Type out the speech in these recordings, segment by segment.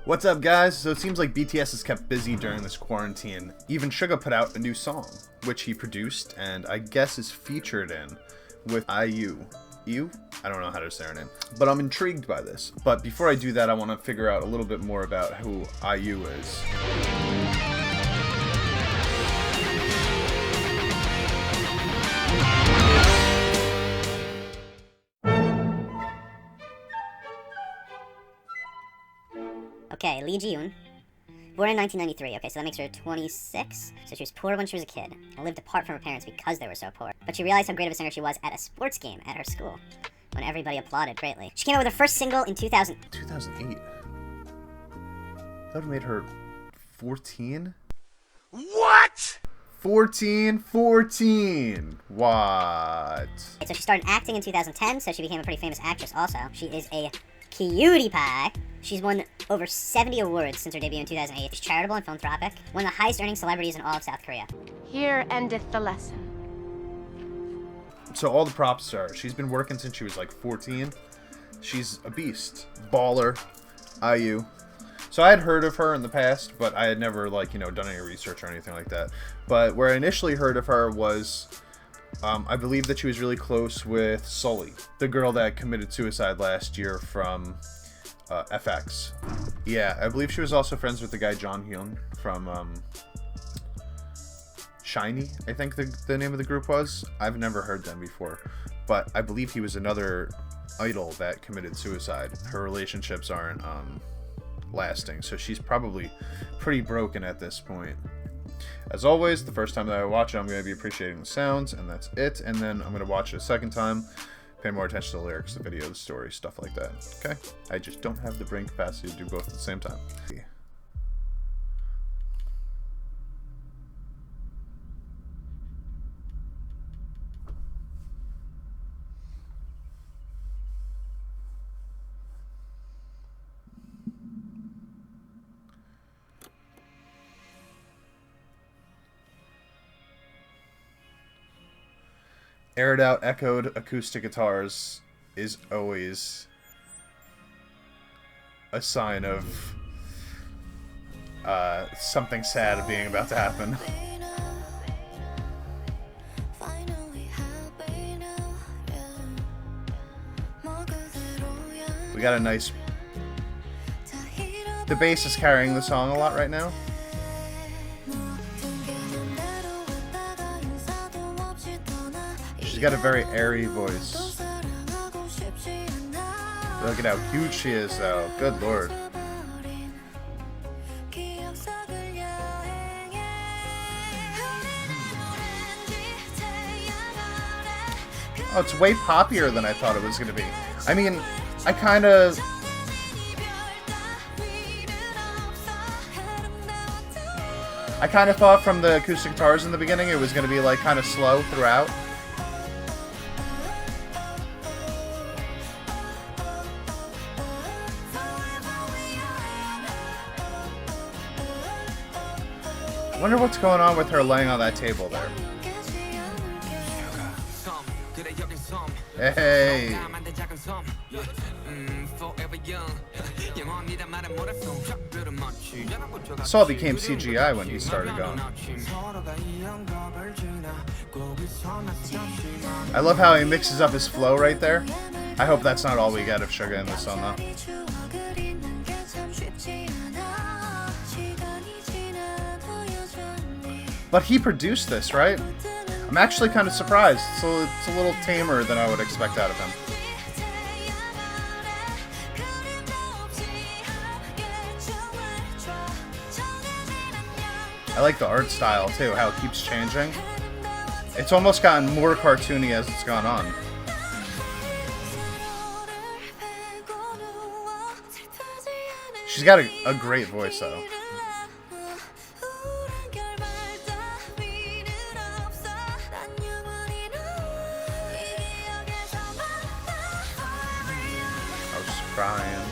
What's up, guys? So it seems like BTS is kept busy during this quarantine. Even Suga put out a new song, which he produced and I guess is featured in with IU. I don't know how to say her name, but I'm intrigued by this. But before I do that, I want to figure out a little bit more about who IU is. Okay, Lee Ji-yoon. Born in 1993, okay, so that makes her 26. So she was poor when she was a kid, and lived apart from her parents because they were so poor. But she realized how great of a singer she was at a sports game at her school, when everybody applauded greatly. She came out with her first single in 2000. 2008? That would have made her 14? What? 14? What? So she started acting in 2010, so she became a pretty famous actress also. She is a cutie pie. She's won over 70 awards since her debut in 2008. She's charitable and philanthropic, one of the highest earning celebrities in all of South Korea. Here endeth the lesson. So all the props to her. She's been working since she was like 14. She's a beast. Baller. IU. So I had heard of her in the past, but I had never, like, you know, done any research or anything like that. But where I initially heard of her was, I believe that she was really close with Sully, the girl that committed suicide last year from FX. Yeah, I believe she was also friends with the guy John Hyun from Shiny, I think the name of the group was. I've never heard them before, but I believe he was another idol that committed suicide. Her relationships aren't lasting, so she's probably pretty broken at this point. As always, the first time that I watch it, I'm going to be appreciating the sounds, and that's it. And then I'm going to watch it a second time, pay more attention to the lyrics, the video, the story, stuff like that. Okay? I just don't have the brain capacity to do both at the same time. Aired out, echoed acoustic guitars is always a sign of something sad being about to happen. We got a nice... The bass is carrying the song a lot right now. She's got a very airy voice. Look at how huge she is, though. Good lord. Oh, it's way poppier than I thought it was going to be. I mean, I kind of thought from the acoustic guitars in the beginning it was going to be like kind of slow throughout. I wonder what's going on with her laying on that table there. Hey! This all became CGI when he started going. I love how he mixes up his flow right there. I hope that's not all we get of Suga in this song, though. But he produced this, right? I'm actually kind of surprised. So it's a little tamer than I would expect out of him. I like the art style too, how it keeps changing. It's almost gotten more cartoony as it's gone on. She's got a great voice though. Crying.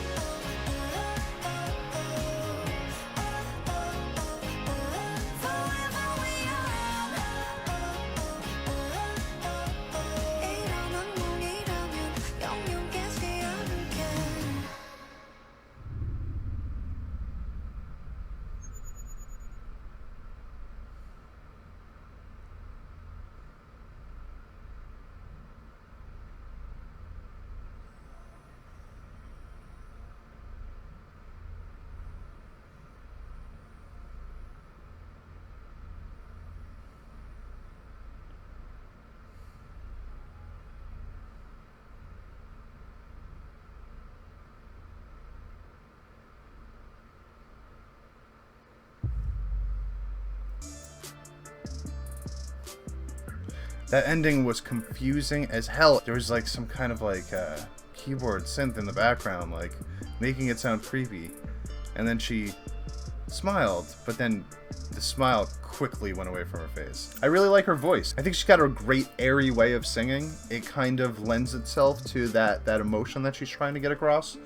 That ending was confusing as hell. There was like some kind of like keyboard synth in the background, like making it sound creepy. And then she smiled, but then the smile quickly went away from her face. I really like her voice. I think she's got a great airy way of singing. It kind of lends itself to that emotion that she's trying to get across.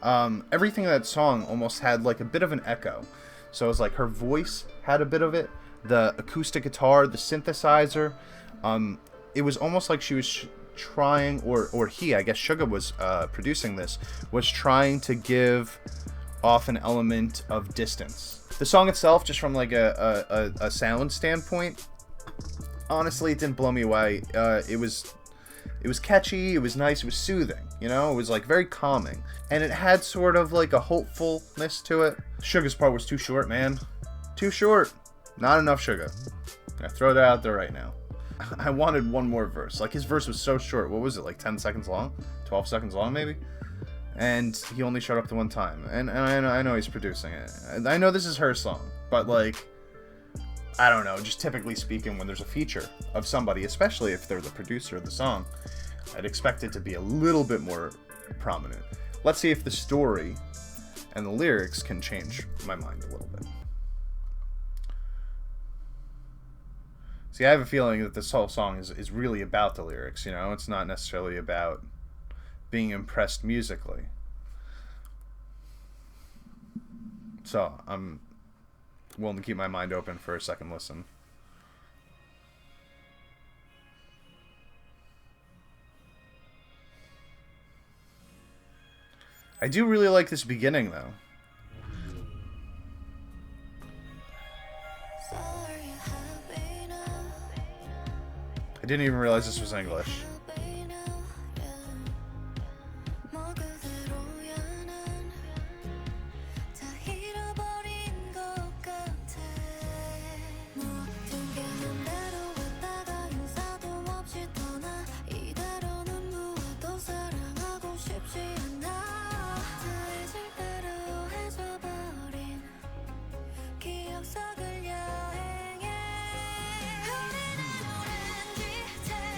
Everything in that song almost had like a bit of an echo. So it was like her voice had a bit of it. The acoustic guitar, the synthesizer. It was almost like she was trying, or he, I guess Suga was producing this, was trying to give off an element of distance. The song itself, just from like a sound standpoint, honestly, it didn't blow me away. It was catchy, it was nice, it was soothing, you know? It was like very calming. And it had sort of like a hopefulness to it. Suga's part was too short, man. Too short. Not enough Suga. I throw that out there right now. I wanted one more verse. Like, his verse was so short. What was it, like 10 seconds long? 12 seconds long, maybe? And he only showed up the one time. And I know he's producing it. I know this is her song, but like, I don't know, just typically speaking, when there's a feature of somebody, especially if they're the producer of the song, I'd expect it to be a little bit more prominent. Let's see if the story and the lyrics can change my mind a little bit. See, I have a feeling that this whole song is really about the lyrics, you know? It's not necessarily about being impressed musically. So, I'm willing to keep my mind open for a second listen. I do really like this beginning, though. I didn't even realize this was English.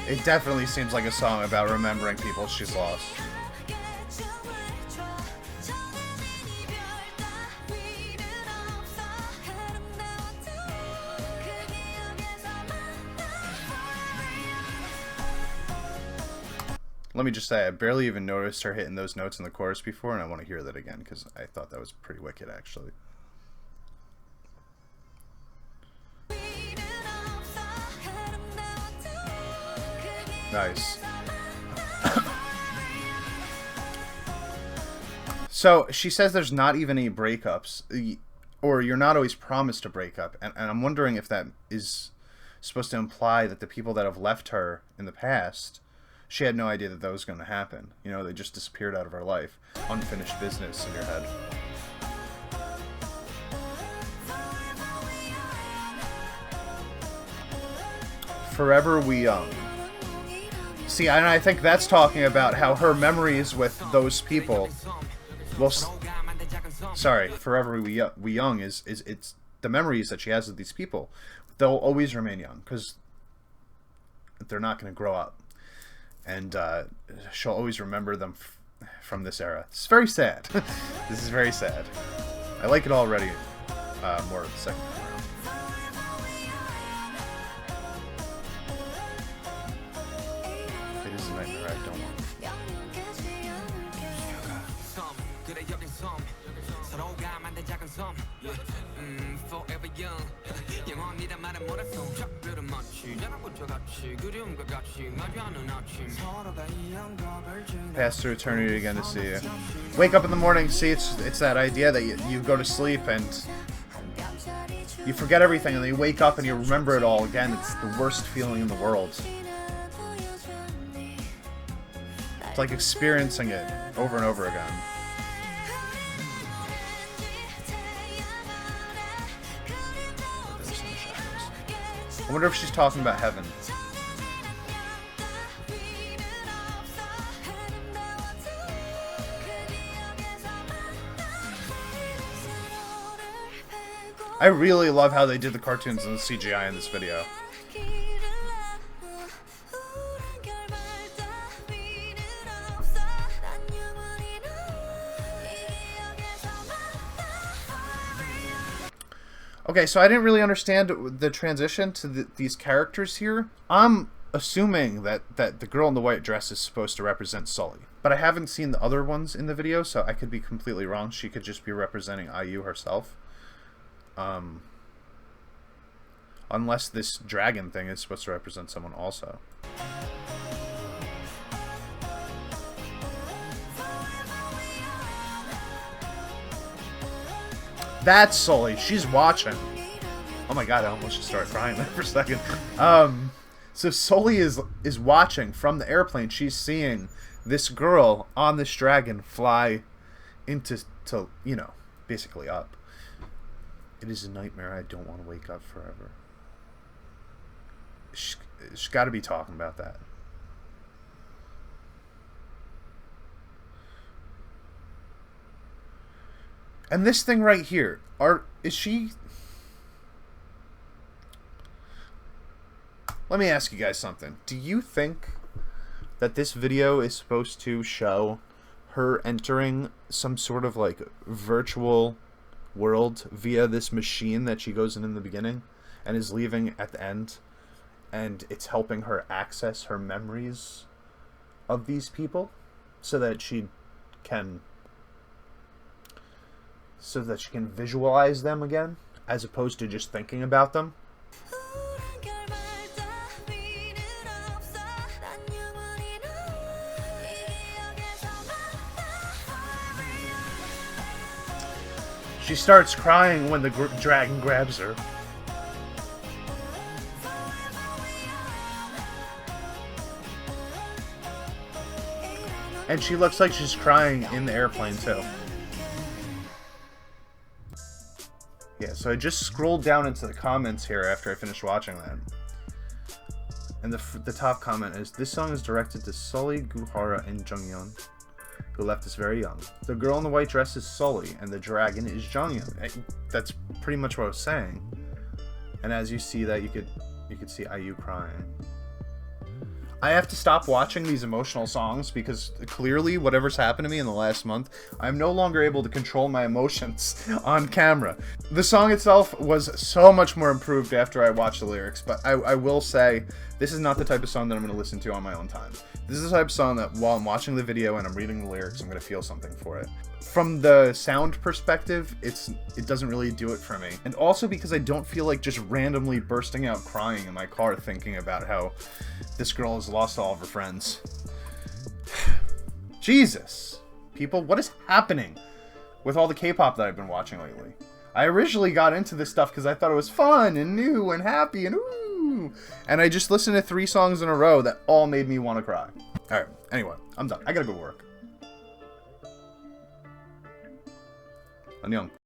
It definitely seems like a song about remembering people she's lost. Let me just say, I barely even noticed her hitting those notes in the chorus before, and I want to hear that again, because I thought that was pretty wicked, actually. Nice. So, she says there's not even any breakups, or you're not always promised a breakup, and I'm wondering if that is supposed to imply that the people that have left her in the past, she had no idea that that was going to happen. You know, they just disappeared out of her life. Unfinished business in your head. Forever We Young. See, and I think that's talking about how her memories with those people. Well, sorry, Forever We Young is it's the memories that she has of these people. They'll always remain young because they're not going to grow up, and she'll always remember them from this era. It's very sad. This is very sad. I like it already. More of the second time around. It is a nightmare I don't want. Pass through eternity again to see you. Wake up in the morning, see it's that idea that you go to sleep and you forget everything, and then you wake up and you remember it all again. It's the worst feeling in the world. It's like experiencing it over and over again. I wonder if she's talking about heaven. I really love how they did the cartoons and the CGI in this video. Okay, so I didn't really understand the transition to these characters here. I'm assuming that the girl in the white dress is supposed to represent Sully. But I haven't seen the other ones in the video, so I could be completely wrong. She could just be representing IU herself. Unless this dragon thing is supposed to represent someone also. That's Sully. She's watching. Oh my god, I almost just started crying there for a second. So Sully is watching from the airplane. She's seeing this girl on this dragon fly into, you know, basically up. It is a nightmare. I don't want to wake up forever. She's got to be talking about that. And this thing right here, is she... Let me ask you guys something. Do you think that this video is supposed to show her entering some sort of like virtual world via this machine that she goes in the beginning and is leaving at the end, and it's helping her access her memories of these people so that she can visualize them again as opposed to just thinking about them? She starts crying when the dragon grabs her. And she looks like she's crying in the airplane too. Yeah, so I just scrolled down into the comments here after I finished watching that. And the top comment is, this song is directed to Sully, Guhara, and Jungyeon, who left us very young. The girl in the white dress is Sully, and the dragon is Jungyeon. That's pretty much what I was saying. And as you see that, you could see IU crying. I have to stop watching these emotional songs because clearly whatever's happened to me in the last month, I'm no longer able to control my emotions on camera. The song itself was so much more improved after I watched the lyrics, but I will say this is not the type of song that I'm going to listen to on my own time. This is the type of song that while I'm watching the video and I'm reading the lyrics, I'm going to feel something for it. From the sound perspective, it doesn't really do it for me. And also because I don't feel like just randomly bursting out crying in my car thinking about how this girl has lost all of her friends. Jesus! People, what is happening with all the K-pop that I've been watching lately? I originally got into this stuff because I thought it was fun and new and happy and ooh! And I just listened to 3 songs in a row that all made me want to cry. Alright, anyway, I'm done. I gotta go work. 안녕.